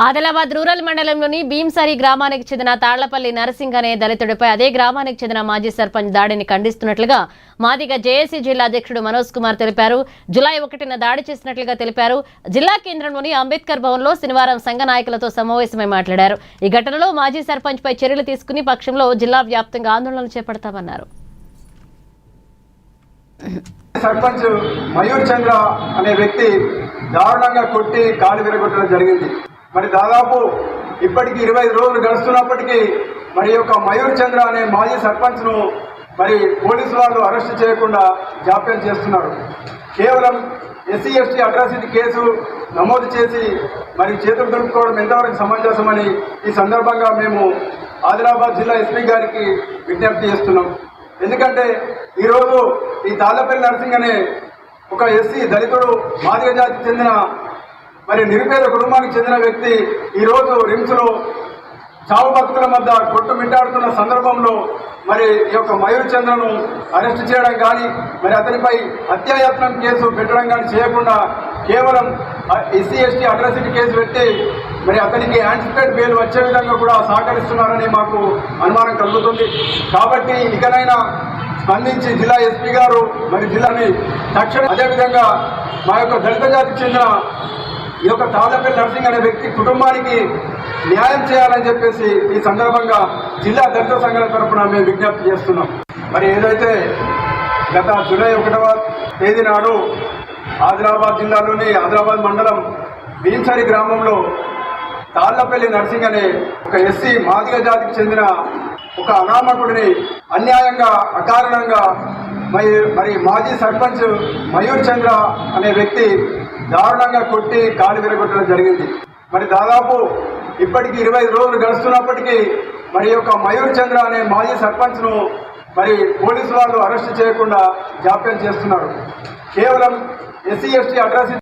Adilabad rural మండలంలోని భీంసరి గ్రామానికి చెందిన తాళ్లపల్లి నరసింగ్ అనే దళితుడిపై అదే గ్రామానికి చెందిన మాజీ సర్పంచ్ దాడిని ఖండిస్తున్నట్లుగా మాదిగ జేఏసీ జిల్లా అధ్యక్షుడు మనోజ్ కుమార్ తెలిపారు. జూలై 1న దాడి చేసినట్లుగా తెలిపారు. జిల్లా కేంద్రంలోని అంబేద్కర్ భవన్లో శనివారం సంఘ నాయకులతో సమావేశమై మాట్లాడారు. ఈ ఘటనలో మాజీ సర్పంచ్ పై చర్యలు తీసుకుని పక్షంలో జిల్లా వ్యాప్తంగా ఆందోళనలు చేపడతామన్నారు. సర్పంచ్ మయూర్ చంద్ర అనే వ్యక్తి దారుణంగా కొట్టి కాలు విరగొట్టడం జరిగింది. మరి దాదాపు ఇప్పటికి 25 రోజులు గడుస్తున్నప్పటికీ మరి యొక్క మయూర్ చంద్ర అనే మాజీ సర్పంచ్ ను మరి పోలీసు వాళ్ళు అరెస్ట్ చేయకుండా జాప్యం చేస్తున్నారు. కేవలం ఎస్సీ ఎస్టీ అట్రాసిటీ కేసు నమోదు చేసి మరి చేతులు దులుపుకోవడం ఎంతవరకు సమంజసమని ఈ సందర్భంగా మేము ఆదిలాబాద్ జిల్లా ఎస్పీ గారికి విజ్ఞప్తి చేస్తున్నాం. ఎందుకంటే ఈరోజు ఈ తాళ్లపల్లి నరసింగ్ అనే ఒక ఎస్సీ దళితుడు మాదిగ జాతికి చెందిన మరి నిరుపేద కుటుంబానికి చెందిన వ్యక్తి ఈరోజు రిమ్స్లో చావు బతుకుల మధ్య కొట్టుమిట్టాడుతున్న సందర్భంలో మరి ఈ యొక్క మయూర్ చంద్రను అరెస్ట్ చేయడం కానీ మరి అతనిపై హత్యాయత్నం కేసు పెట్టడం కానీ చేయకుండా కేవలం ఎస్సీ ఎస్టీ అట్రాసిటీ కేసు పెట్టి మరి అతనికి యాంటిసిపేట్ బెయిల్ వచ్చే విధంగా కూడా సహకరిస్తున్నారని మాకు అనుమానం కలుగుతుంది. కాబట్టి ఇకనైనా స్పందించి జిల్లా ఎస్పీ గారు మరి జిల్లాని తక్షణం అదేవిధంగా మా యొక్క దళిత జాతికి చెందిన ఈ యొక్క తాళ్లపల్లి నరసింగ్ అనే వ్యక్తి కుటుంబానికి న్యాయం చేయాలని చెప్పేసి ఈ సందర్భంగా జిల్లా దళిత సంఘాల తరఫున మేము విజ్ఞప్తి చేస్తున్నాం. మరి ఏదైతే గత జూలై 1వ తేదీ నాడు ఆదిలాబాద్ జిల్లాలోని ఆదిలాబాద్ మండలం భీంసరి గ్రామంలో తాళ్లపల్లి నరసింగ్ అనే ఒక ఎస్సీ మాదిగ జాతికి చెందిన ఒక అనామకుడిని అన్యాయంగా అకారణంగా మరి మాజీ సర్పంచ్ మయూర్ చంద్ర అనే వ్యక్తి దారుణంగా కొట్టి కాలు విరగొట్టడం జరిగింది. మరి దాదాపు ఇప్పటికి 25 రోజులు గడుస్తున్నప్పటికీ మరి యొక్క మయూర్ చంద్ర అనే మాజీ సర్పంచ్ ను మరి పోలీసు వాళ్ళు అరెస్ట్ చేయకుండా జాప్యం చేస్తున్నారు. కేవలం ఎస్సీ ఎస్టీ అట్రాసిటీ